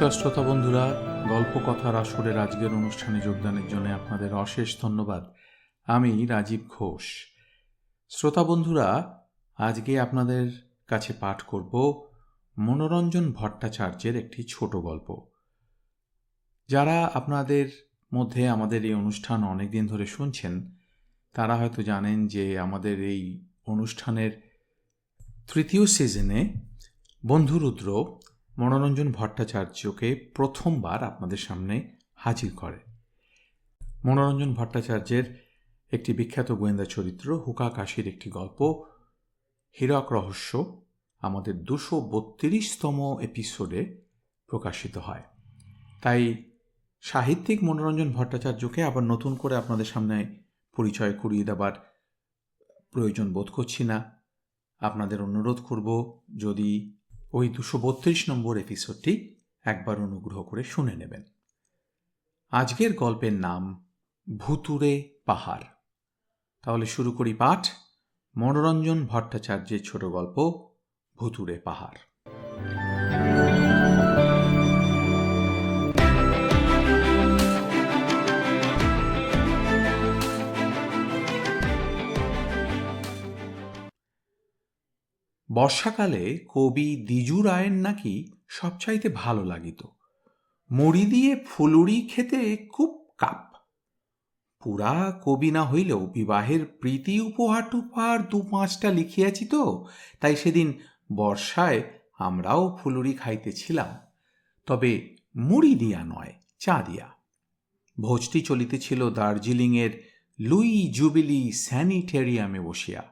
নমস্কার শ্রোতা বন্ধুরা, গল্প কথার আসরের আজকের অনুষ্ঠানে যোগদানের জন্য আপনাদের অশেষ ধন্যবাদ। আমি রাজীব ঘোষ। শ্রোতা বন্ধুরা, আজকে আপনাদের কাছে পাঠ করব মনোরঞ্জন ভট্টাচার্যের একটি ছোট গল্প। যারা আপনাদের মধ্যে আমাদের এই অনুষ্ঠান অনেকদিন ধরে শুনছেন তারা হয়তো জানেন যে আমাদের এই অনুষ্ঠানের তৃতীয় সিজনে বন্ধুরুদ্র মনোরঞ্জন ভট্টাচার্যকে প্রথমবার আপনাদের সামনে হাজির করে। মনোরঞ্জন ভট্টাচার্যের একটি বিখ্যাত গোয়েন্দা চরিত্র হুকা কাশির একটি গল্প হীরক রহস্য আমাদের 232তম এপিসোডে প্রকাশিত হয়। তাই সাহিত্যিক মনোরঞ্জন ভট্টাচার্যকে আবার নতুন করে আপনাদের সামনে পরিচয় করিয়ে দেবার প্রয়োজন বোধ করছি না। আপনাদের অনুরোধ করব, যদি ওই 232 নম্বর এপিসোডটি একবার অনুগ্রহ করে শুনে নেবেন। আজকের গল্পের নাম ভুতুড়ে পাহাড়। তাহলে শুরু করি পাঠ। মনোরঞ্জন ভট্টাচার্যের ছোট গল্প ভুতুড়ে পাহাড়। বর্ষাকালে কবি দ্বিজু রায়ের নাকি সবচাইতে ভালো লাগিত। মুড়ি দিয়ে ফুলুরি খেতে খুব কাপ। পুরা কবি না হইলেও বিবাহের প্রীতি উপহার টুপহার 2-5টা লিখিয়াছি তো, তাই সেদিন বর্ষায় আমরাও ফুলুরি খাইতেছিলাম, তবে মুড়ি দিয়া নয়, চা দিয়া। ভোজটি চলিতেছিল দার্জিলিংয়ের লুই জুবিলি স্যানিটেরিয়ামে বসিয়া।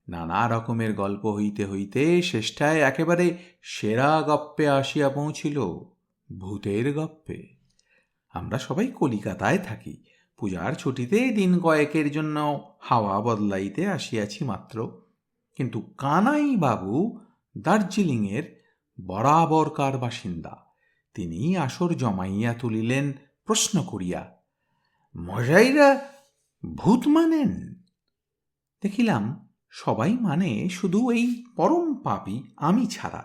নানা রকমের গল্প হইতে হইতে শেষটায় একেবারে সেরা গপ্পে আসিয়া পৌঁছিল, ভূতের গপ্পে। আমরা সবাই কলিকাতায় থাকি, পূজার ছুটিতে দিন কয়েকের জন্য হাওয়া বদলাইতে আসিয়াছি মাত্র। কিন্তু কানাই বাবু দার্জিলিংয়ের বরাবরকার বাসিন্দা। তিনি আসর জমাইয়া তুলিলেন প্রশ্ন করিয়া, মশাইরা ভূত মানেন? দেখিলাম সবাই মানে, শুধু এই পরম পাপী আমি ছাড়া।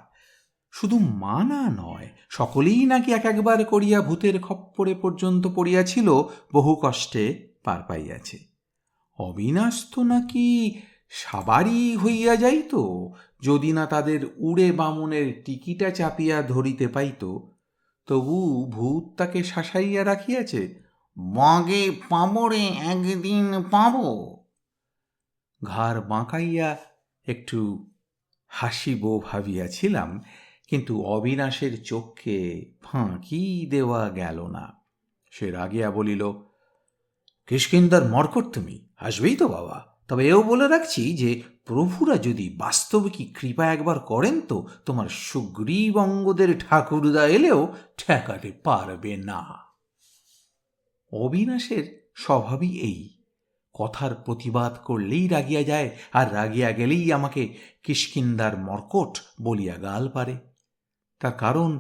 শুধু মানা নয়, সকলেই নাকি একবার করিয়া ভূতের খপ্পরে পর্যন্ত পড়িয়াছিল, বহু কষ্টে পার পাইয়াছে। অবিনাশ তো নাকি সাবারি হইয়া যাইত, যদি না তাদের উড়ে বামুনের টিকিটা চাপিয়া ধরিতে পাইত। তবু ভূত তাকে শাসাইয়া রাখিয়াছে, মাগে পাবরে একদিন পাব। ঘাড় বাঁকাইয়া একটু হাসিব ভাবিয়াছিলাম, কিন্তু অবিনাশের চোখকে ফাঁকি দেওয়া গেল না। সে রাগিয়া বলিল, কিষ্কিন্ধার মর্কট তুমি, হাসবেই তো বাবা। তবে এও বলে রাখছি যে প্রভুরা যদি বাস্তবিকই কৃপা একবার করেন তো তোমার সুগ্রীব অঙ্গদের ঠাকুরদা এলেও ঠেকাতে পারবে না। অবিনাশের স্বভাবই এই, কথার প্রতিবাদ করলেই রাগিয়া যায়, আর রাগিয়া গেলেই আমাকে কিষ্কিন্ধার মর্কট বলিয়া গাল পারে। তার কারণ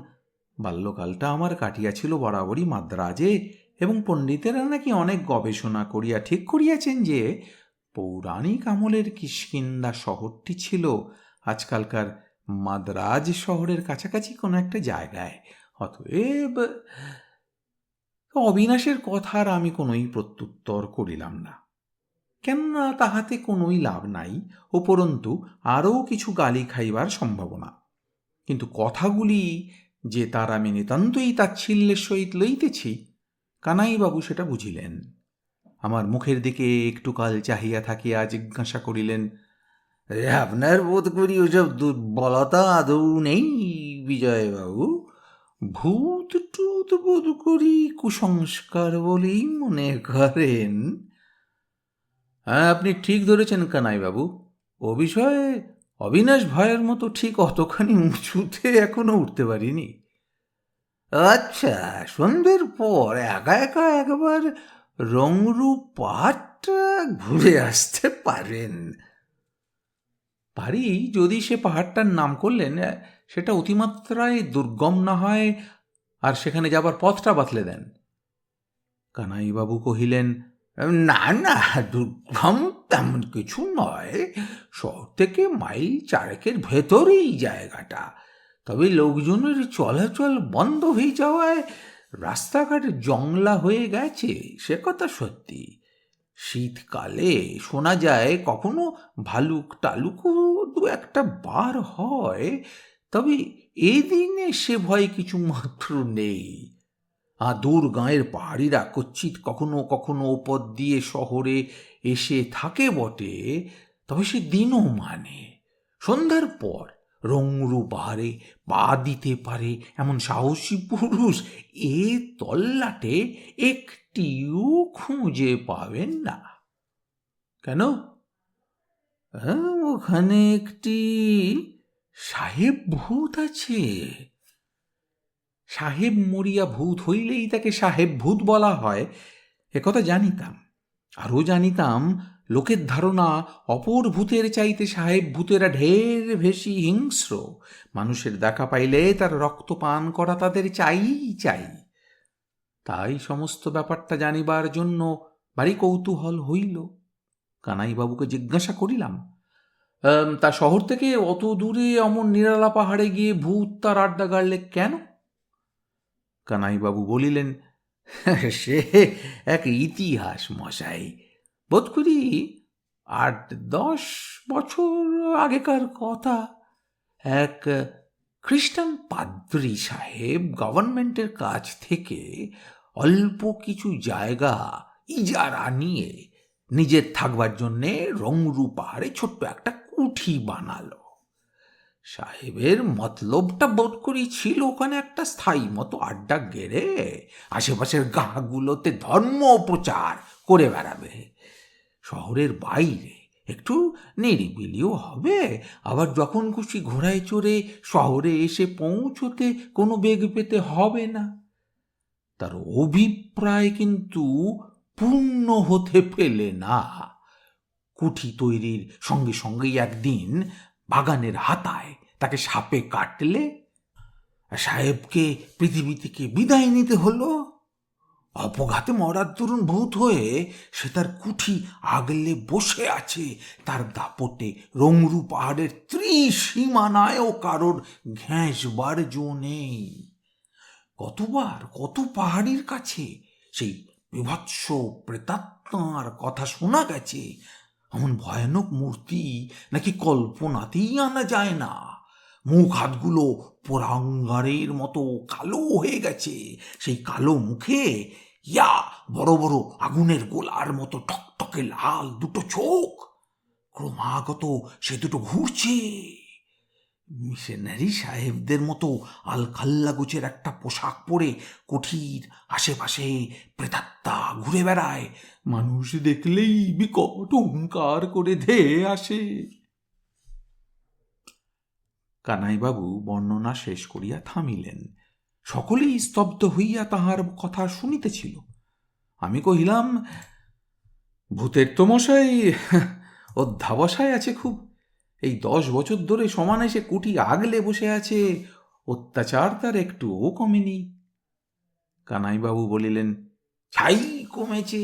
বাল্যকালটা আমার কাটিয়াছিল বরাবরই মাদ্রাজে, এবং পণ্ডিতেরা নাকি অনেক গবেষণা করিয়া ঠিক করিয়াছেন যে পৌরাণিক আমলের কিষ্কিন্ধা শহরটি ছিল আজকালকার মাদ্রাজ শহরের কাছাকাছি কোনো একটা জায়গায়। অতএব অবিনাশের কথার আমি কোনোই প্রত্যুত্তর করিলাম না, কেননা তাহাতে কোনোই লাভ নাই, উপরন্তু আরও কিছু গালি খাইবার সম্ভাবনা। কিন্তু কথাগুলি যে তার আমি নিতান্তই তাচ্ছিল্যের সহিত লইতেছি, কানাইবাবু সেটা বুঝিলেন। আমার মুখের দিকে একটু কাল চাহিয়া থাকিয়া জিজ্ঞাসা করিলেন, আপনার বোধ করি ওসব দুর্বলতা আদৌ নেই বিজয়বাবু? ভূত টুত বোধ করি কুসংস্কার বলেই মনে করেন। হ্যাঁ, আপনি ঠিক ধরেছেন কানাইবাবু। ও বিষয়ে অবিনাশ ভয়ের মতো ঠিক অতখানি উঁচুতে এখনো উঠতে পারিনি। আচ্ছা, সন্ধ্যের পর একা একা একবার রংরূপ পাহাড়টা ঘুরে আসতে পারেন? পারি, যদি সে পাহাড়টার নাম করলেন সেটা অতিমাত্রায় দুর্গম না হয় আর সেখানে যাবার পথটা বাতলে দেন। কানাইবাবু কহিলেন, না না, দুর্গম তেমন কিছু নয়, শহর থেকে মাইল 4 ভেতরেই জায়গাটা। তবে লোকজনের চলাচল বন্ধ হয়ে যাওয়ায় রাস্তাঘাট জংলা হয়ে গেছে, সে কথা সত্যি। শীতকালে শোনা যায় কখনো ভালুক টালুকও দু একটা বার হয়, তবে এদিনে সে ভয় কিছু মাত্র নেই। দূর গাঁয়ের পাহাড়িরা কচ্ছিৎ কখনো কখনো ওপর দিয়ে শহরে এসে থাকে বটে, তবে সে দিনও মানে সন্ধ্যার পর রংরু পাহাড়ে পা দিতে পারে এমন সাহসী পুরুষ এ তল্লাটে একটিও খুঁজে পাবেন না। কেন? ওখানে একটি সাহেব ভূত আছে। সাহেব মরিয়া ভূত হইলেই তাকে সাহেব ভূত বলা হয়, একথা জানিতাম। আরও জানিতাম লোকের ধারণা অপর ভূতের চাইতে সাহেব ভূতেরা ঢের বেশি হিংস্র। মানুষের দেখা পাইলে তার রক্ত পান করা তাদের চাই চাই। তাই সমস্ত ব্যাপারটা জানিবার জন্য ভারী কৌতূহল হইল। কানাইবাবুকে জিজ্ঞাসা করিলাম, তা শহর থেকে অত দূরে অমন নিরালা পাহাড়ে গিয়ে ভূত তার আড্ডা গাড়লে কেন? কানাইবাবু বলিলেন, সে এক ইতিহাস মশাই। বোধ করি 8-10 বছর আগেকার কথা। এক খ্রিস্টান পাদ্রী সাহেব গভর্নমেন্টের কাছ থেকে অল্প কিছু জায়গা ইজারা নিয়ে নিজের থাকবার জন্যে রংরু পাহাড়ে ছোট্ট একটা কুঠি বানালো। সাহেবের মতলবটা বোধ করি ছিল ওখানে একটা স্থায়ী মতো আড্ডা গেড়ে আশেপাশের গাঁগুলোতে ধর্ম প্রচার করে বেড়াবে। শহরের বাইরে একটু নিরিবিলিও হবে, আবার যখন খুশি ঘোড়ায় চড়ে শহরে এসে পৌঁছতে কোনো বেগ পেতে হবে না। তার অভিপ্রায় কিন্তু পূর্ণ হতে পেলে না। কুঠি তৈরির সঙ্গে সঙ্গেই একদিন বাগানের হাতায় তাকে সাপে কাটলে সাহেবকে পৃথিবী থেকে বিদায় নিতে হলো। অপঘাতে মরার দরুন ভূত হয়ে সে তার কুঠি আগলে বসে আছে তার দাপটে রংরু পাহাড়ের ত্রিসীমানায়ও কারোর ঘেঁষবার জো নেই। কতবার কত পাহাড়ির কাছে সেই বিভৎস প্রেতাত্মার কথা শোনা গেছে। এমন ভয়ানক মূর্তি নাকি কল্পনাতেই আনা যায় না। মুখ হাতগুলো পোড়াঙ্গারের মতো কালো হয়ে গেছে। সেই কালো মুখে বড় বড় আগুনের গোলার মতো টকটকে লাল দুটো চোখ। ক্রমাগত সে দুটো ঘুরছে। মিশনারি সাহেবদের মতো আলখাল্লা গোছের একটা পোশাক পরে কুঠির আশেপাশে প্রেতাত্মা ঘুরে বেড়ায়। মানুষ দেখলেই বিকট হুঙ্কার করে ধেয়ে আসে। কানাইবাবু বর্ণনা শেষ করিয়া থামিলেন। সকলেই স্তব্ধ হইয়া তাহার কথা শুনিতেছিল। আমি কহিলাম, ভূতের তো মশাই অধ্যাবসায় আছে খুব। এই 10 বছর ধরে সমানে সে কুঠি আগলে বসে আছে, অত্যাচার তার একটুও কমেনি। কানাইবাবু বলিলেন, ছাই কমেছে,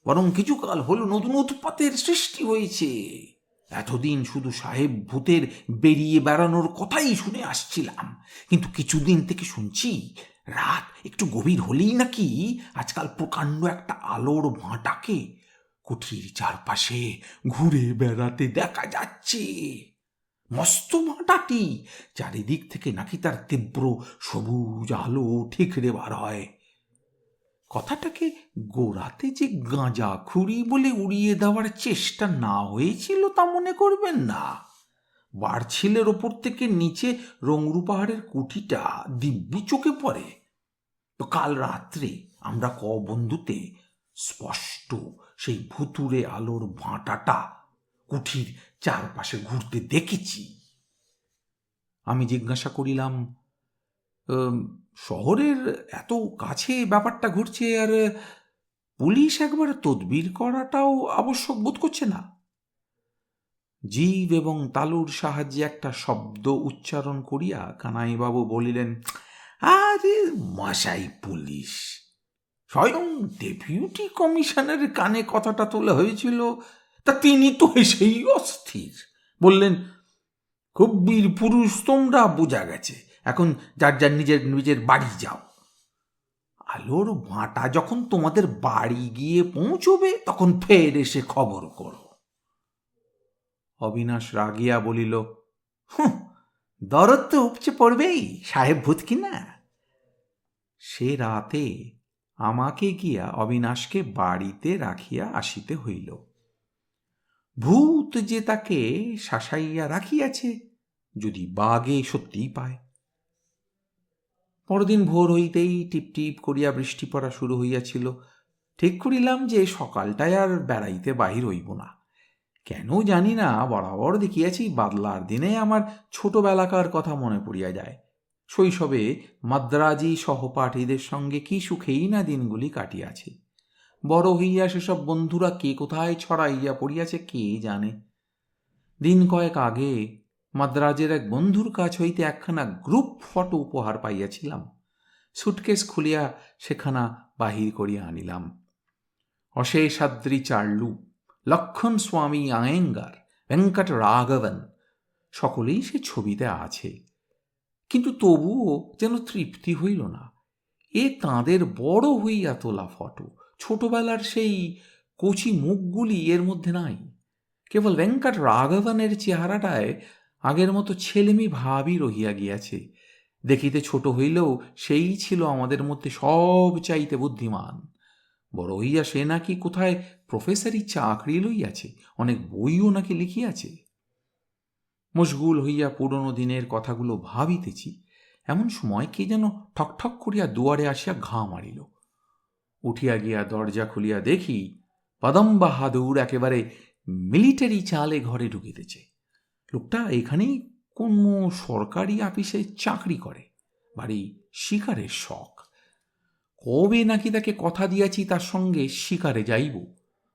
বরং কিছুকাল হলো নতুন উৎপাতের সৃষ্টি হয়েছে। এতদিন শুধু সাহেব ভূতের বেরিয়ে বেড়ানোর কথাই শুনে আসছিলাম, কিন্তু কিছুদিন থেকে শুনছি রাত একটু গভীর হলেই নাকি আজকাল প্রকাণ্ড একটা আলোর ভাঁটাকে কুঠির চারপাশে ঘুরে বেড়াতে দেখা যাচ্ছে। মস্ত ভাঁটাটি চারিদিক থেকে নাকি তার তীব্র সবুজ আলো ঠিকরে বার হয়। কথাটাকে গোড়াতে যে গাঁজা খুঁড়ি বলে উড়িয়ে দেওয়ার চেষ্টা না হয়েছিল তা মনে করবেন না। বারছিলের ওপর থেকে নিচে রংরু পাহাড়ের কুঠিটা দিব্যি চোখে পড়ে। তো কাল রাত্রে আমরা বন্ধুতে স্পষ্ট সেই ভুতুরে আলোর ভাঁটাটা কুঠির চারপাশে ঘুরতে দেখেছি। আমি জিজ্ঞাসা করিলাম, শহরের এত কাছে ব্যাপারটা ঘুরছে, আর পুলিশ একবার তদবির করাটাও আবশ্যক বোধ করছে না? জীব এবং তালুর সাহায্যে একটা শব্দ উচ্চারণ করিয়া কানাইবাবু বলিলেন, আরে মশাই, পুলিশ স্বয়ং ডেপুটি কমিশনারের কানে কথাটা তোলা হয়েছিল, তা তিনি তো সেই অস্থির। বললেন, খুব বীর পুরুষ তোমরা, বোঝা গেছে। এখন যার যার নিজের নিজের বাড়ি যাও। আলোর ভাঁটা যখন তোমাদের বাড়ি গিয়ে পৌঁছবে তখন ফের এসে খবর করো। অবিনাশ রাগিয়া বলিল, হুঁ, দরদ তো উপচে পড়বেই, সাহেব ভূত কিনা। সে রাতে আমাকে গিয়া অবিনাশকে বাড়িতে রাখিয়া আসিতে হইল। ভূত যে তাকে শাসাইয়া রাখিয়াছে, যদি বাগে সত্যিই পায়। পরদিন ভোর হইতেই টিপ টিপ করিয়া বৃষ্টি পড়া শুরু হইয়াছিল। ঠিক করিলাম যে সকালটায় আর বেড়াইতে বাহির হইব না। কেন জানি না, বরাবর দেখিয়াছি বাদলার দিনে আমার ছোটবেলাকার কথা মনে পড়িয়া যায়। শৈশবে মাদ্রাজি সহপাঠীদের সঙ্গে কি সুখেই না দিনগুলি কাটিয়াছে। বড় হইয়া সেসব বন্ধুরা কে কোথায় ছড়াইয়া পড়িয়াছে কে জানে। দিন কয়েক আগে মাদ্রাজের এক বন্ধুর কাছ হইতে একখানা গ্রুপ ফটো উপহার পাইয়াছিলাম। সুটকেস খুলিয়া সেখানা বাহির করিয়া আনিলাম। অশেষাদ্রি চার্লু, লক্ষণ স্বামী আয়েঙ্গার, ভেঙ্কট রাঘবন সকলেই সে ছবিতে আছে। কিন্তু তবুও যেন তৃপ্তি হইল না। এ তাঁদের বড় হইয়া তোলা ফটো, ছোটবেলার সেই কচি মুখগুলি এর মধ্যে নাই। কেবল ভেঙ্কট রাঘবনের চেহারাটায় আগের মতো ছেলেমি ভাবই রহিয়া গিয়াছে। দেখিতে ছোট হইলেও সেই ছিল আমাদের মধ্যে সব চাইতে বুদ্ধিমান। বড় হইয়া সে নাকি কোথায় প্রফেসরি চাকরি লইয়াছে, অনেক বইও নাকি লিখিয়াছে। মশগুল হইয়া পুরনো দিনের কথাগুলো ভাবিতেছি, এমন সময় কে যেন ঠকঠক করিয়া দুয়ারে আসিয়া ঘা মারিল। উঠিয়া গিয়া দরজা খুলিয়া দেখি পদম বাহাদুর একেবারে মিলিটারি চালে ঘরে ঢুকিতেছে। লোকটা এখানেই কোন সরকারি আপিসে চাকরি করে, বাড়ি শিকারের শখ। কবে নাকি তাকে কথা দিয়াছি তার সঙ্গে শিকারে যাইব।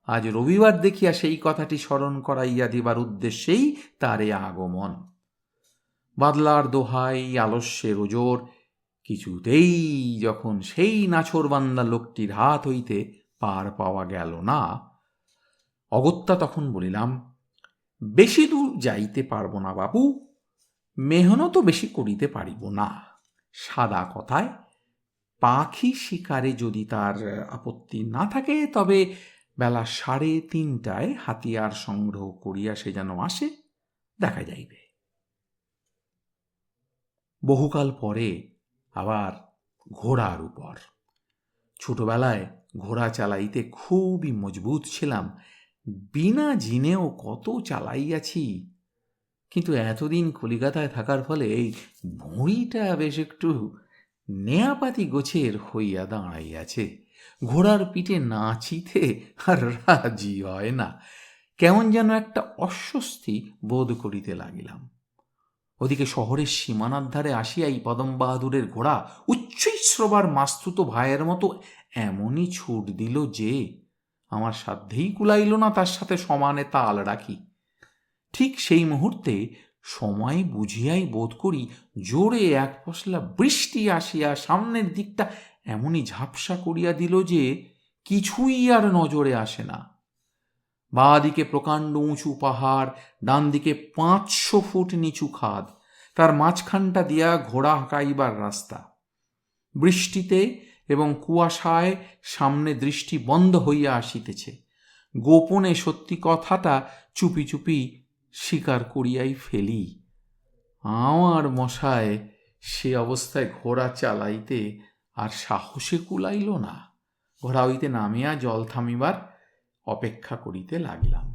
আজ রবিবার দেখিয়া সেই কথাটি স্মরণ করাইয়া দিবার উদ্দেশ্যেই তার এ আগমন। বাদলার দোহাই, আলস্যের ওজোর কিছুতেই যখন সেই নাছোড়বান্দা লোকটির হাত হইতে পার পাওয়া গেল না, অগত্যা তখন বলিলাম, বেশি দূর যাইতে পারব না বাবু, মেহনতও বেশি করিতে পারিব না। সাদা কথায় পাখি শিকারে যদি তার আপত্তি না থাকে, তবে বেলা 3:30টায় হাতিয়ার সংগ্রহ করিয়া সে যেন আসে, দেখা যাইবে। বহুকাল পরে আবার ঘোড়ার উপর। ছোটবেলায় ঘোড়া চালাইতে খুবই মজবুত ছিলাম, বিনা জিনেও কত চালাইয়াছি। কিন্তু এতদিন কলিকাতায় থাকার ফলে এই ভুঁড়িটা বেশ একটু নেয়াপাতি গোছের হইয়া দাঁড়াইয়াছে। ঘোড়ার পিঠে নাচিতে আর রাজি হয় না। কেমন যেন একটা অস্বস্তি বোধ করিতে লাগিলাম। ওদিকে শহরের সীমানার ধারে আসিয়াই পদম বাহাদুরের ঘোড়া উচ্চৈঃস্রবার মাস্তুত ভাইয়ের মতো এমনই ছুট দিল যে আমার সাধ্যেই কুলাইল না তার সাথে সমানে তাল রাখি। ঠিক সেই মুহূর্তে সময় বুঝিয়াই বোধ করি জোরে এক পশলা বৃষ্টি আসিয়া সামনের দিকটা এমনই ঝাপসা করিয়া দিল যে কিছুই আর নজরে আসে না। বাঁ দিকে প্রকাণ্ড উঁচু পাহাড়, ডান দিকে 500 ফুট নিচু খাদ, তার মাঝখানটা দিয়া ঘোড়া হাঁকাইবার রাস্তা। বৃষ্টিতে এবং কুয়াশায় সামনে দৃষ্টি বন্ধ হইয়া আসিতেছে। গোপনে সত্যি কথাটা চুপি চুপি স্বীকার করিয়াই ফেলি। আমার মশায় সে অবস্থায় ঘোড়া চালাইতে আর সাহসে কুলাইল না। ঘোড়া হইতে নামিয়া জল থামিবার অপেক্ষা করিতে লাগিলাম।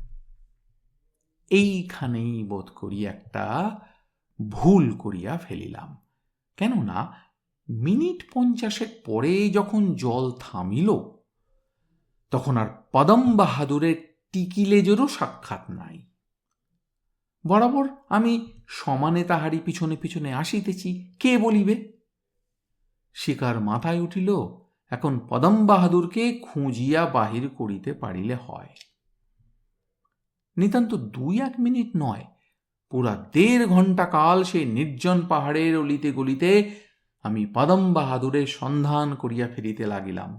এইখানেই বোধ করি একটা ভুল করিয়া ফেলিলাম। কেননা মিনিট 50 পরে যখন জল থামিল, তখন আর পদম বাহাদুরের টিকিলেজেরও সাক্ষাৎ নাই। বরাবর আমি সমানে তাহারি পিছনে পিছনে আসিতেছি, কে বলিবে? শিকার মাথায় উঠিল, এখন পদম বাহাদুরকে খুঁজিয়া বাহির করিতে পারিলে হয়। নিতান্ত 2-1 মিনিট নয়, পুরা 1.5 ঘণ্টা কাল সেই নির্জন পাহাড়ের অলিতে গলিতে আমি পদম বাহাদুরের সন্ধান করিয়া ফিরিতে লাগিলাম।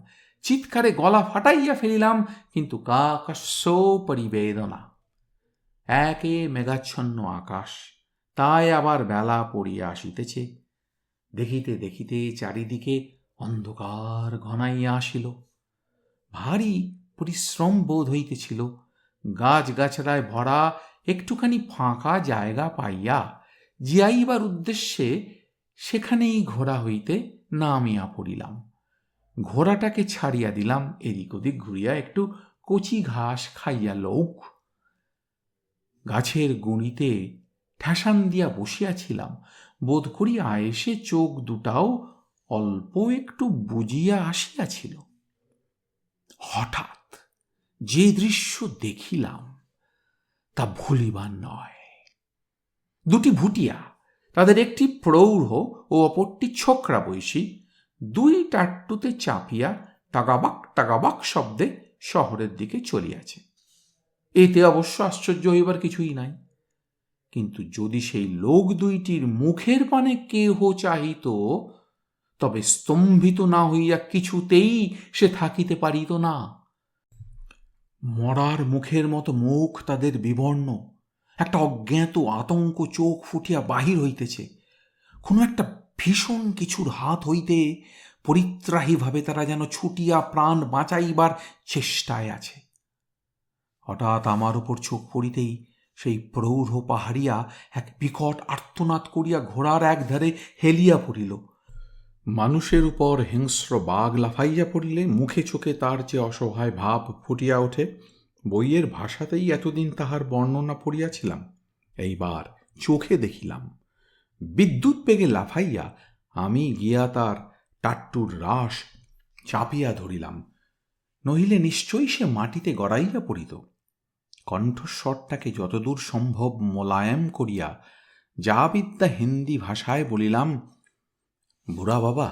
চিৎকারে গলা ফাটাইয়া ফেলিলাম, কিন্তু কাকস্য পরিবেদনা। একে মেঘাচ্ছন্ন আকাশ, তাই আবার বেলা পড়িয়া আসিতেছে। দেখিতে দেখিতে চারিদিকে অন্ধকার ঘনাইয়া আসিল। ভারী পরিশ্রম বোধ হইতেছিল। গাছগাছড়ায় ভরা একটুখানি ফাঁকা জায়গা পাইয়া যাইবার উদ্দেশ্যে সেখানেই ঘোড়া হইতে নামিয়া পড়িলাম। ঘোড়াটাকে ছাড়িয়া দিলাম, এদিক ওদিক ঘুরিয়া একটু কচি ঘাস খাইয়া লউক। গাছের গুঁড়িতে ঠেসান দিয়া বসিয়াছিলাম, বোধ করিয়া এসে চোখ দুটাও অল্প একটু বুজিয়া আসিয়াছিল। হঠাৎ যে দৃশ্য দেখিলাম তা ভুলিবার নয়। দুটি ভুটিয়া, তাদের একটি প্রৌঢ় ও অপরটি ছোকরা বয়সী, দুই টাট্টুতে চাপিয়া টাগাবাক টাগাবাক শব্দে শহরের দিকে চলিয়াছে। এতে অবশ্য আশ্চর্য হইবার কিছুই নাই। কিন্তু যদি সেই লোক দুইটির মুখের পানে কেহ চাহিত, তবে স্তম্ভিত না হইয়া কিছুতেই সে থাকিতে পারিত না। মরার মুখের মতো মুখ তাদের বিবর্ণ, একটা অজ্ঞাত আতঙ্ক চোখ ফুটিয়া বাহির হইতেছে। কোনো একটা ভীষণ কিছুর হাত হইতে পরিত্রাহীভাবে তারা যেন ছুটিয়া প্রাণ বাঁচাইবার চেষ্টায় আছে। হঠাৎ আমার উপর চোখ পড়িতেই সেই প্রৌঢ় পাহাড়িয়া এক বিকট আর্তনাদ করিয়া ঘোড়ার একধারে হেলিয়া পড়িল। মানুষের উপর হিংস্র বাঘ লাফাইয়া পড়িলে মুখে চোখে তার যে অসহায় ভাব ফুটিয়া ওঠে, বইয়ের ভাষাতেই এতদিন তাহার বর্ণনা পড়িয়াছিলাম, এইবার চোখে দেখিলাম। বিদ্যুৎ বেগে লাফাইয়া আমি গিয়া তার টাট্টুর রাশ চাপিয়া ধরিলাম, নহিলে নিশ্চয়ই সে মাটিতে গড়াইয়া পড়িত। কণ্ঠস্বরটাকে যতদূর সম্ভব মোলায়েম করিয়া যা বিদ্যা হিন্দি ভাষায় বলিলাম, বুড়া বাবা,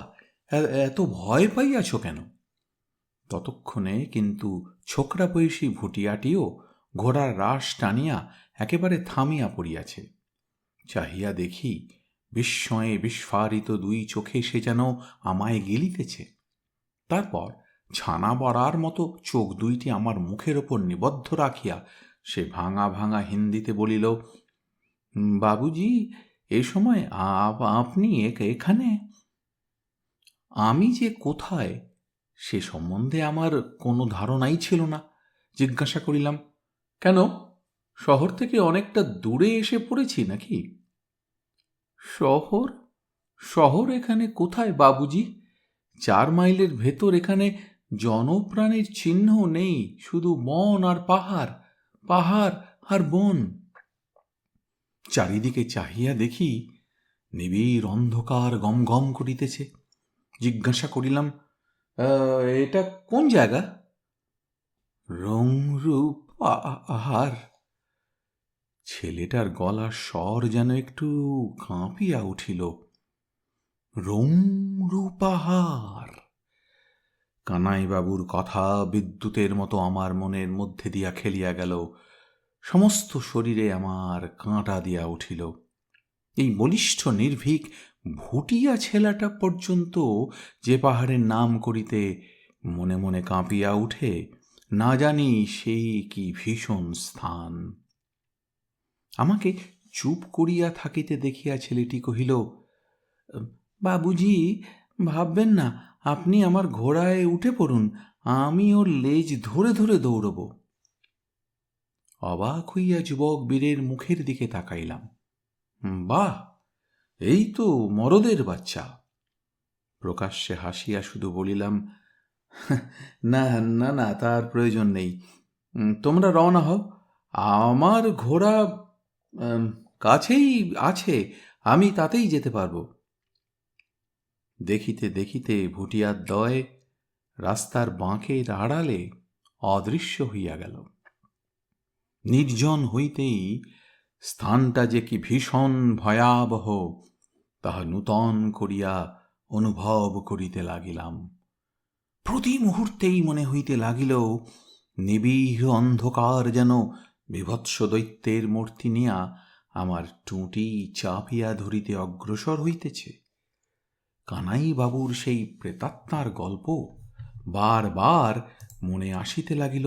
এত ভয় পাইয়াছ কেন? ততক্ষণে কিন্তু ছোকরা বয়সী ভুটিয়াটিও ঘোড়ার রাশ টানিয়া একেবারে থামিয়া পড়িয়াছে। চাহিয়া দেখি, বিস্ময়ে বিস্ফারিত দুই চোখে সে যেন আমায় গিলিতেছে। তারপর ছানা বড়ার মতো চোখ দুইটি আমার মুখের ওপর নিবদ্ধ রাখিয়া সে ভাঙা ভাঙা হিন্দিতে বলিল, বাবুজি, এ সময় আপনি এখানে? আমি যে কোথায় সে সম্বন্ধে আমার কোনো ধারণাই ছিল না। জিজ্ঞাসা করিলাম, কেন, শহর থেকে অনেকটা দূরে এসে পড়েছি নাকি? শহর? শহর এখানে কোথায় বাবুজি? 4 মাইলের ভেতর এখানে জনপ্রাণীর চিহ্ন নেই, শুধু বন আর পাহাড়, পাহাড় আর বন। চারিদিকে চাহিয়া দেখি নিবিড় অন্ধকার গম গম করিতেছে। জিজ্ঞাসা করিলাম, এটা কোন জায়গা? রংরূপ পাহাড়। ছেলেটার গলার স্বর যেন একটু কাঁপিয়া উঠিল। রংরূপ পাহাড়! কানাইবাবুর কথা বিদ্যুতের মতো আমার মনের মধ্যে দিয়া খেলিয়া গেল। সমস্ত শরীরে আমার কাঁটা দিয়া উঠিল। এই বলিষ্ঠ নির্ভীক ভুটিয়া ছেলেটা পর্যন্ত যে পাহাড়ের নাম করিতে মনে মনে কাঁপিয়া উঠে, না জানি সেই কি ভীষণ স্থান। আমাকে চুপ করিয়া থাকিতে দেখিয়া ছেলেটি কহিল, বাবুজি, ভাববেন না, আপনি আমার ঘোড়ায় উঠে পড়ুন, আমি ওর লেজ ধরে ধরে দৌড়ব। অবাক হইয়া যুবক বীরের মুখের দিকে তাকাইলাম। বাহ, এই তো মরদের বাচ্চা। প্রকাশ্যে হাসিয়া শুধু বলিলাম, না না না, তার প্রয়োজন নেই, তোমরা রওনা হও, আমার ঘোড়া কাছেই আছে, আমি তাতেই যেতে পারব। দেখিতে দেখিতে ভুটিয়ার দয় রাস্তার বাঁকের আড়ালে অদৃশ্য হইয়া গেল। নির্জন হইতেই স্থানটা যে কি ভীষণ ভয়াবহ তাহা নূতন করিয়া অনুভব করিতে লাগিলাম। প্রতি মুহূর্তেই মনে হইতে লাগিল নিবিড় অন্ধকার যেন বিভৎস দৈত্যের মূর্তি নিয়া আমার টুঁটি চাপিয়া ধরিতে অগ্রসর হইতেছে। কানাই বাবুর সেই প্রেতাত্মার গল্প বারবার মনে আসিতে লাগিল,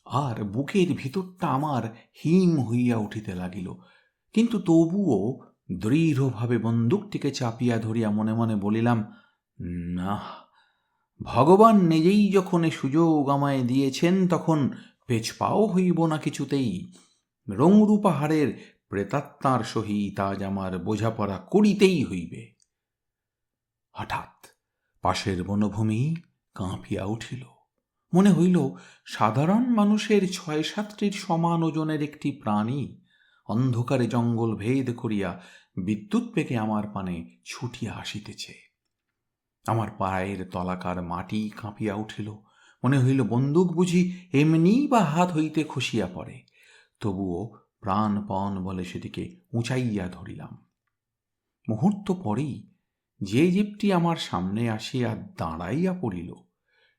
আর বুকের ভিতরটা আমার হিম হইয়া উঠিতে লাগিল। কিন্তু তবুও দৃঢ়ভাবে বন্দুকটিকে চাপিয়া ধরিয়া মনে মনে বলিলাম, না, ভগবান নিজেই যখন এ সুযোগ আমায় দিয়েছেন তখন পেছপাও হইব না কিছুতেই। রংরু পাহাড়ের প্রেতাত্মার সহিত আজ আমার বোঝাপড়া করিতেই হইবে। হঠাৎ পাশের বনভূমি কাঁপিয়া উঠিল। মনে হইল সাধারণ মানুষের ৬-৭টির সমান ওজনের একটি প্রাণী অন্ধকারে জঙ্গল ভেদ করিয়া বিদ্যুৎ বেগে আমার পানে ছুটিয়া আসিতেছে। আমার পায়ের তলাকার মাটি কাঁপিয়া উঠিল। মনে হইল বন্দুক বুঝি এমনি বা হাত হইতে খসিয়া পড়ে। তবুও প্রাণপণ বলে সেটিকে উঁচাইয়া ধরিলাম। মুহূর্ত পরেই যে জীবটি আমার সামনে আসিয়া দাঁড়াইয়া পড়িল,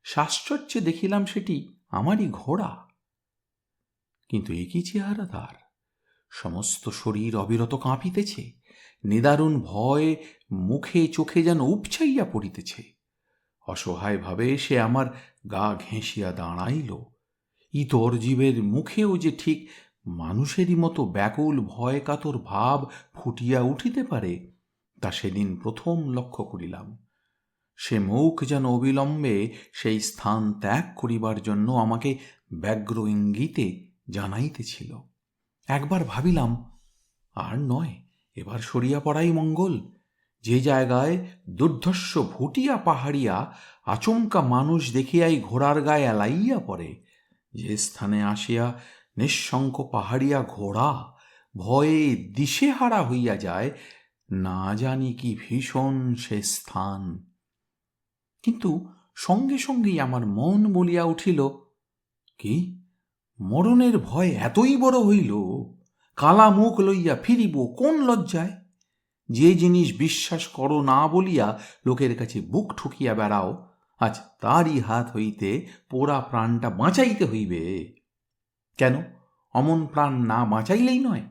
শ্বাশ্চর্যে দেখিলাম সেটি আমারই ঘোড়া। কিন্তু একই চেহারা তার, সমস্ত শরীর অবিরত কাঁপিতেছে, নিদারুণ ভয় মুখে চোখে যেন উপচাইয়া পড়িতেছে। অসহায়ভাবে সে আমার গা ঘেঁষিয়া দাঁড়াইল। ইতর জীবের মুখেও যে ঠিক মানুষেরই মতো ব্যাকুল ভয় কাতর ভাব ফুটিয়া উঠিতে পারে, তা সেদিন প্রথম লক্ষ্য করিলাম। সে মুখ যেন অবিলম্বে সেই স্থান ত্যাগ করিবার জন্য আমাকে ব্যগ্র ইঙ্গিতে জানাইতেছিল। একবার ভাবিলাম, আর নয়, এবার সরিয়া পড়াই মঙ্গল। যে জায়গায় দুর্ধর্ষ ভুটিয়া পাহাড়িয়া আচমকা মানুষ দেখিয়াই ঘোড়ার গায়ে এলাইয়া পড়ে, যে স্থানে আসিয়া নিঃশঙ্ক পাহাড়িয়া ঘোড়া ভয়ে দিশেহারা হইয়া যায়, না জানি কি ভীষণ সে স্থান। কিন্তু সঙ্গে সঙ্গেই আমার মন বলিয়া উঠিল, কি মরণের ভয় এতই বড় হইল? কালা মুখ লইয়া ফিরিব কোন লজ্জায়? যে জিনিস বিশ্বাস করো না বলিয়া লোকের কাছে বুক ঠুকিয়া বেড়াও, আজ তারই হাত হইতে পোড়া প্রাণটা বাঁচাইতে হইবে। কেন, অমন প্রাণ না বাঁচাইলেই নয়?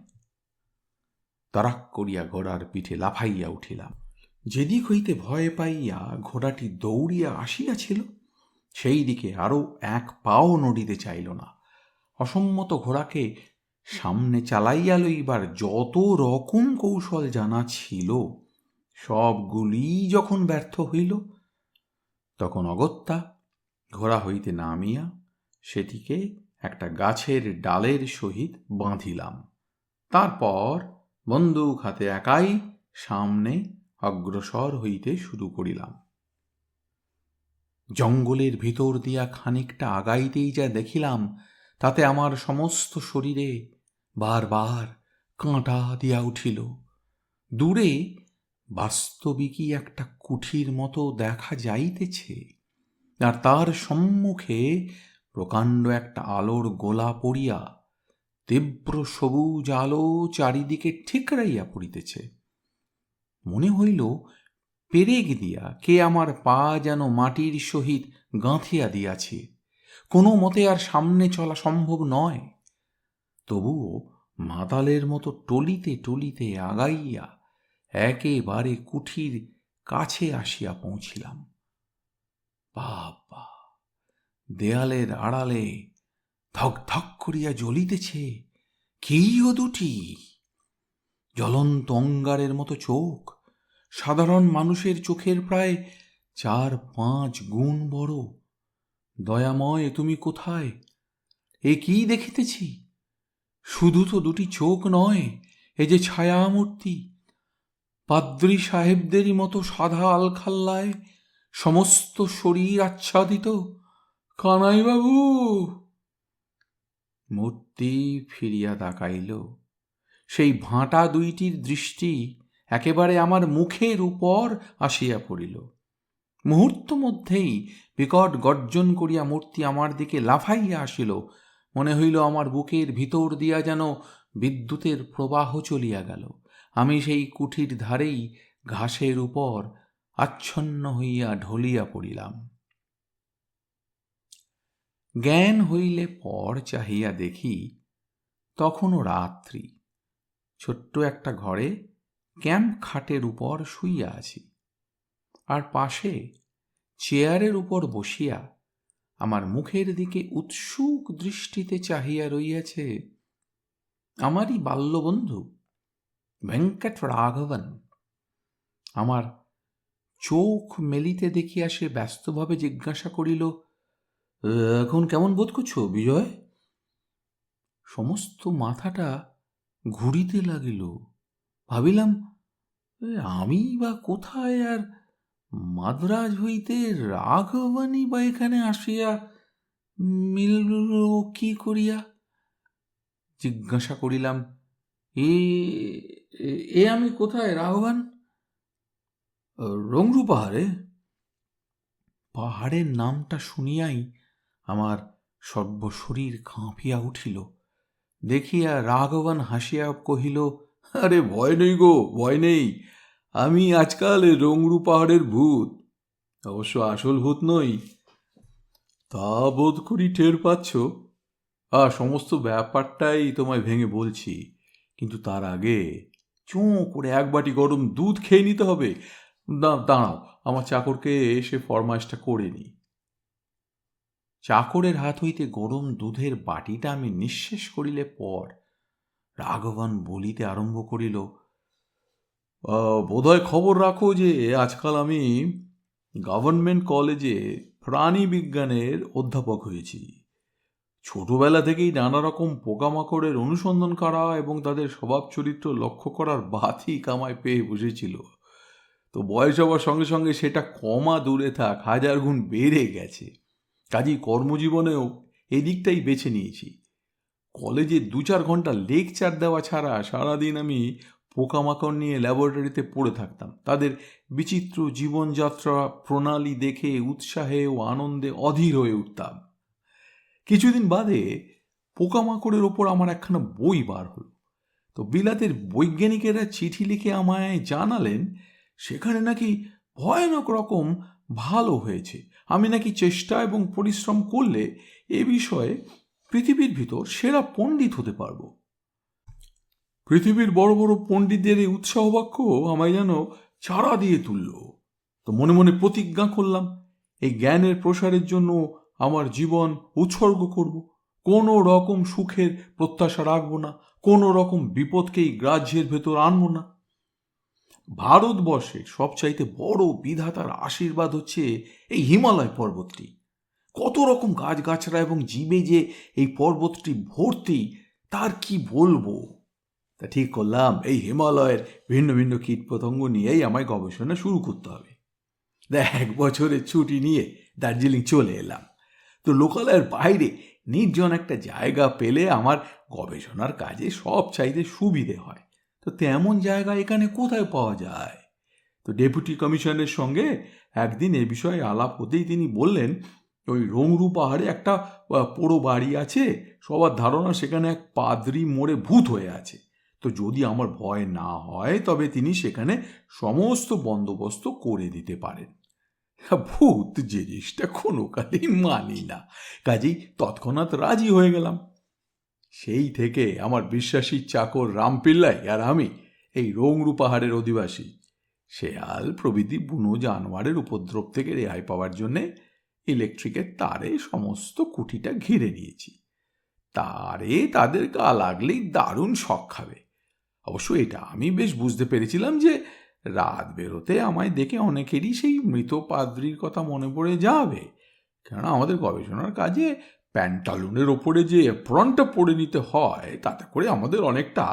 তরাক করিয়া ঘোড়ার পিঠে লাফাইয়া উঠিলাম। যেদিক হইতে ভয় পাইয়া ঘোড়াটি দৌড়িয়া আসিয়াছিল, সেই দিকে আরও এক পাও নড়িতে চাইল না। অসম্মত ঘোড়াকে সামনে চালাইয়া লইবার যত রকম কৌশল জানা ছিল, সবগুলি যখন ব্যর্থ হইল, তখন অগত্যা ঘোড়া হইতে নামিয়া সেটিকে একটা গাছের ডালের সহিত বাঁধিলাম। তারপর বন্দুক হাতে একাই সামনে অগ্রসর হইতে শুরু করিলাম। জঙ্গলের ভিতর দিয়া খানিকটা আগাইতেই যা দেখিলাম, তাতে আমার সমস্ত শরীরে বারবার কাঁটা দিয়া উঠিল। দূরে বাস্তবিকই একটা কুঠির মতো দেখা যাইতেছে, আর তার সম্মুখে প্রকাণ্ড একটা আলোর গোলা পড়িয়া তীব্র সবুজ আলো চারিদিকে ঠিকরাইয়া পড়িতেছে। মনে হইল পেরেক দিয়া কে আমার পা যেন মাটির সহিত গাঁথিয়া দিয়াছে। কোনো মতে আর সামনে চলা সম্ভব নয়। তবুও মাতালের মতো টলিতে টলিতে আগাইয়া একেবারে কুঠির কাছে আসিয়া পৌঁছিলাম। বাবা, দেয়ালের আড়ালে ধক ধক করিয়া জ্বলিতেছে কি ও দুটি! জ্বলন্ত অঙ্গারের মতো চোখ, সাধারণ মানুষের চোখের প্রায় 4-5 গুণ বড়। দয়াময়, তুমি কোথায়? এ কি দেখিতেছি? শুধু তো দুটি চোখ নয়, এ যে ছায়ামূর্তি, পাদ্রী সাহেবদেরই মতো সাদা আলখাল্লায় সমস্ত শরীর আচ্ছাদিত। কানাইবাবু! মূর্তি ফিরিয়া তাকাইল। সেই ভাঁটা দুইটির দৃষ্টি একেবারে আমার মুখের উপর আসিয়া পড়িল। মুহূর্ত মধ্যেই বিকট গর্জন করিয়া মূর্তি আমার দিকে লাফাইয়া আসিল। মনে হইল আমার বুকের ভিতর দিয়া যেন বিদ্যুতের প্রবাহ চলিয়া গেল। আমি সেই কুঠির ধারেই ঘাসের উপর আচ্ছন্ন হইয়া ঢলিয়া পড়িলাম। জ্ঞান হইলে পর চাহিয়া দেখি, তখনও রাত্রি। ছোট্ট একটা ঘরে ক্যাম্প খাটের উপর শুইয়া আছি, আর পাশে চেয়ারের উপর বসিয়া আমার মুখের দিকে উৎসুক দৃষ্টিতে চাহিয়া রইয়াছে আমারই বাল্যবন্ধু ভেঙ্কট রাঘবন। আমার চোখ মেলিতে দেখিয়া সে ব্যস্তভাবে জিজ্ঞাসা করিল, এখন কেমন বোধ করছো বিজয়? সমস্ত মাথাটা ঘুরিতে লাগিল। ভাবিলাম, আমি বা কোথায়, আর মাদ্রাজ হইতে রাঘবানী বা এখানে আসিয়া মিলল কি করিয়া? জিজ্ঞাসা করিলাম, এ এ আমি কোথায় রাঘবান? রংরু পাহাড়ে। পাহাড়ের নামটা শুনিয়াই আমার সর্বশরীর কাঁপিয়া উঠিল। দেখিয়া রাঘবান হাসিয়া কহিল, আরে ভয় নেই গো, ভয় নেই। আমি আজকাল রংরু পাহাড়ের ভূত। অবশ্য আসল ভূত নই, তা বোধ করি টের পাচ্ছ। সমস্ত ব্যাপারটাই তোমায় ভেঙে বলছি, কিন্তু তার আগে চোঁ করে এক বাটি গরম দুধ খেয়ে নিতে হবে। দাঁড়াও, আমার চাকরকে এসে ফরমাইশটা করে নি। চাকরের হাত হইতে গরম দুধের বাটিটা আমি নিঃশেষ করিলে পর রাঘবান বলিতে আরম্ভ করিল, বোধহয় খবর রাখো যে আজকাল আমি গভর্নমেন্ট কলেজে প্রাণী বিজ্ঞানের অধ্যাপক হয়েছি। ছোটবেলা থেকেই নানা রকম পোকামাকড়ের অনুসন্ধান করা এবং তাদের স্বভাব চরিত্র লক্ষ্য করার বাতিক আমায় পেয়ে বসেছিল। তো বয়স হওয়ার সঙ্গে সঙ্গে সেটা কমা দূরে থাক, 1000 গুণ বেড়ে গেছে। কাজেই কর্মজীবনেও এদিকটাই বেছে নিয়েছি। কলেজে 2-4 ঘন্টা লেকচার দেওয়া ছাড়া সারাদিন আমি পোকামাকড় নিয়ে ল্যাবরেটরিতে পড়ে থাকতাম। তাদের বিচিত্র জীবনযাত্রা প্রণালী দেখে উৎসাহে ও আনন্দে অধীর হয়ে উঠতাম। কিছুদিন বাদে পোকামাকড়ের ওপর আমার একখানা বই বার হলো। তো বিলাতের বৈজ্ঞানিকেরা চিঠি লিখে আমায় জানালেন সেখানে নাকি ভয়ানক রকম ভালো হয়েছে। আমি নাকি চেষ্টা এবং পরিশ্রম করলে এ বিষয়ে পৃথিবীর ভিতর সেরা পণ্ডিত হতে পারব। পৃথিবীর বড় বড় পণ্ডিতদের এই উৎসাহ বাক্য আমায় যেন চারা দিয়ে তুলল। তো মনে মনে প্রতিজ্ঞা করলাম, এই জ্ঞানের প্রসারের জন্য আমার জীবন উৎসর্গ করব। কোনো রকম সুখের প্রত্যাশা রাখব না, কোনো রকম বিপদকেই গ্রাহ্যের ভেতর আনব না। ভারতবর্ষের সবচাইতে বড় বিধাতার আশীর্বাদ হচ্ছে এই হিমালয় পর্বতটি। কত রকম গাছগাছড়া এবং জীবে যে এই পর্বতটি ভর্তি, তার কি বলবো। তা ঠিক করলাম, এই হিমালয়ের ভিন্ন ভিন্ন কীটপতঙ্গ নিয়েই আমায় গবেষণা শুরু করতে হবে। 1 বছরের ছুটি নিয়ে দার্জিলিং চলে এলাম। তো লোকালয়ের বাইরে নির্জন একটা জায়গা পেলে আমার গবেষণার কাজে সব চাইতে সুবিধে হয়। তো তেমন জায়গা এখানে কোথায় পাওয়া যায়? তো ডেপুটি কমিশনের সঙ্গে একদিন এ বিষয়ে আলাপ হতেই তিনি বললেন, ওই রংরু পাহাড়ে একটা পোড়ো বাড়ি আছে, সবার ধারণা সেখানে এক পাদ্রী মোড়ে ভূত হয়ে আছে। তো যদি আমার ভয় না হয় তবে তিনি সেখানে সমস্ত বন্দোবস্ত করে দিতে পারেন। ভূত জিনিসটা কোনো কালেই মানি না, কাজেই তৎক্ষণাৎ রাজি হয়ে গেলাম। সেই থেকে আমার বিশ্বাসী চাকর রামপিল্লাই আর আমি এই রংরু পাহাড়ের অধিবাসী। শেয়াল প্রভৃতি বুনো জানোয়ারের উপদ্রব থেকে রেহাই পাওয়ার জন্যে ইলেকট্রিকের তারে সমস্ত কুঠিটা ঘিরে নিয়েছি। তারে তাদের গা লাগলেই দারুণ শখ খাবে। অবশ্য এটা আমি বেশ বুঝতে পেরেছিলাম যে রাত বেরোতে আমায় দেখে অনেকেরই সেই মৃত পাদ্রির কথা মনে পড়ে যাবে, কেননা আমাদের গবেষণার কাজে প্যান্টালুনের ওপরে যে এপ্রনটা পরে নিতে হয় তাতে করে আমাদের অনেকটা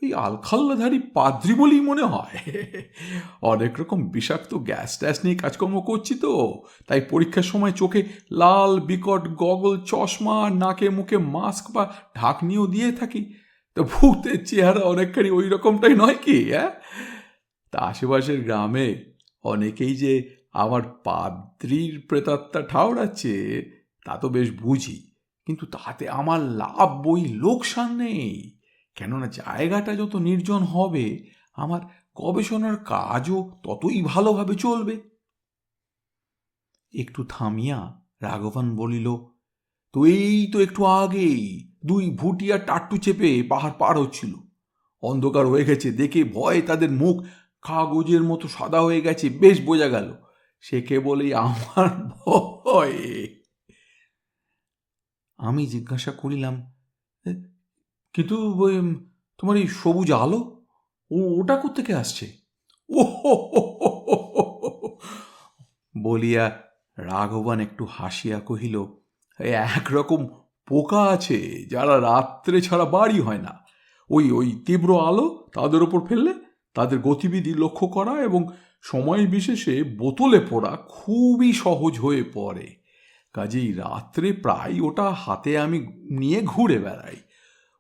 ওই আলখাল্লাধারী পাদ্রি বলেই মনে হয়। অনেক রকম বিষাক্ত গ্যাস ট্যাস নিয়ে কাজকর্ম করছি, তো তাই পরীক্ষার সময় চোখে লাল বিকট গগল চশমা, নাকে মুখে মাস্ক বা ঢাকনিও দিয়ে থাকি। তো ভূতের চেহারা অনেকখানি ওই রকমটাই নয় কি? তা আশেপাশের গ্রামে অনেকেই যে আমার পাদ্রির প্রেতাত্মা ঠাউরাচ্ছে তা তো বেশ বুঝি, কিন্তু তাতে আমার লাভ বই লোকসান নেই। কেননা জায়গাটা যত নির্জন হবে আমার গবেষণার কাজও ততই ভালোভাবে চলবে। একটু থামিয়া রাঘবান বলিল, তো এই তো একটু আগেই 2 ভুটিয়া টাট্টু চেপে পাহাড় পার হচ্ছিল। অন্ধকার হয়ে গেছে দেখে ভয়ে তাদের মুখ কাগজের মতো সাদা হয়ে গেছে, বেশ বোঝা গেল। সে কেবলই আমার ভয়ে। আমি জিজ্ঞাসা করিলাম, কিন্তু তোমার এই সবুজ আলো ওটা কোত্থেকে আসছে? ও হো হো হো হো হো হো। বলিয়া রাঘবান একটু হাসিয়া কহিল, একরকম পোকা আছে যারা রাত্রে ছাড়া বাড়ি হয় না। ওই তীব্র আলো তাদের ওপর ফেললে তাদের গতিবিধি লক্ষ্য করা এবং সময় বিশেষে বোতলে পড়া খুবই সহজ হয়ে পড়ে। কাজেই রাত্রে প্রায় ওটা হাতে আমি নিয়ে ঘুরে বেড়াই।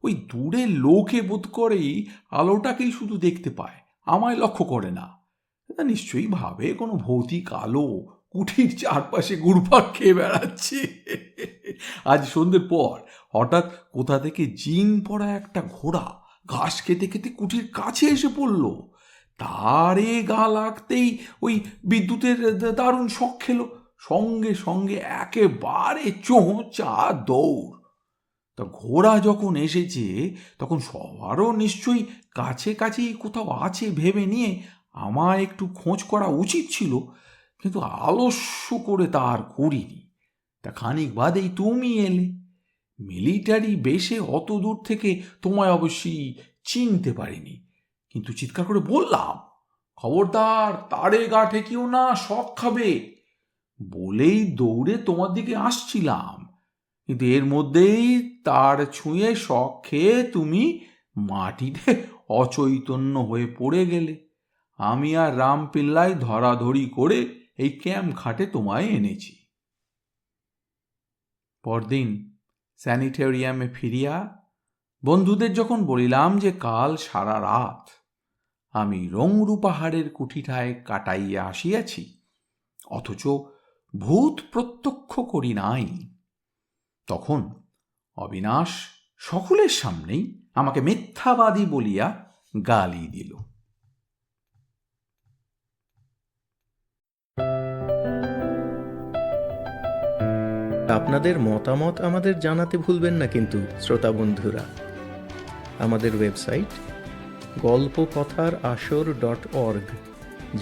ওই দূরে লোকে বোধ করেই আলোটাকেই শুধু দেখতে পায়, আমায় লক্ষ্য করে না। তা নিশ্চয়ই ভাবে কোনো ভৌতিক আলো কুঠির চারপাশে ঘুরপাক খেয়ে বেড়াচ্ছে। আজ সন্ধ্যের পর হঠাৎ কোথা থেকে জিন পড়া একটা ঘোড়া ঘাস খেতে খেতে কুঠির কাছে এসে পড়ল। তারে গা লাগতেই ওই বিদ্যুতের দারুণ শখ খেলো। সঙ্গে সঙ্গে একেবারে চোঁচা দৌড়। তা ঘোড়া যখন এসেছে তখন সবারও নিশ্চয়ই কাছে কাছেই কোথাও আছে ভেবে নিয়ে আমায় একটু খোঁজ করা উচিত ছিল, কিন্তু আলস্য করে তা আর করিনি। তা খানিক বাদেই তুমি এলে। মিলিটারি বেশে অত দূর থেকে তোমায় অবশ্যই চিনতে পারিনি, কিন্তু চিৎকার করে বললাম, খবরদার তারে গা ঠেকিও না, শখ খাবে। বলেই দৌড়ে তোমার দিকে আসছিলাম, কিন্তু এর মধ্যেই তার ছুঁয়ে শখ খেয়ে তুমি মাটিতে অচৈতন্য হয়ে পড়ে গেলে। আমি আর রাম পিল্লাই ধরাধরি করে এই ক্যাম্প খাটে তোমায় এনেছি। পরদিন স্যানিটেরিয়ামে ফিরিয়া বন্ধুদের যখন বলিলাম যে কাল সারা রাত আমি রংরু পাহাড়ের কুঠিটায় কাটাইয়া আসিয়াছি, অথচ ভূত প্রত্যক্ষ করি নাই, তখন অবিনাশ সকলের সামনেই আমাকে মিথ্যাবাদী বলিয়া গালি দিল। আপনাদের মতামত আমাদের জানাতে ভুলবেন না কিন্তু শ্রোতা বন্ধুরা। আমাদের ওয়েবসাইট golpokotharasor.org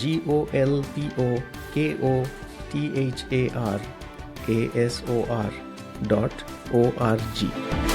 golpokotharasor.org।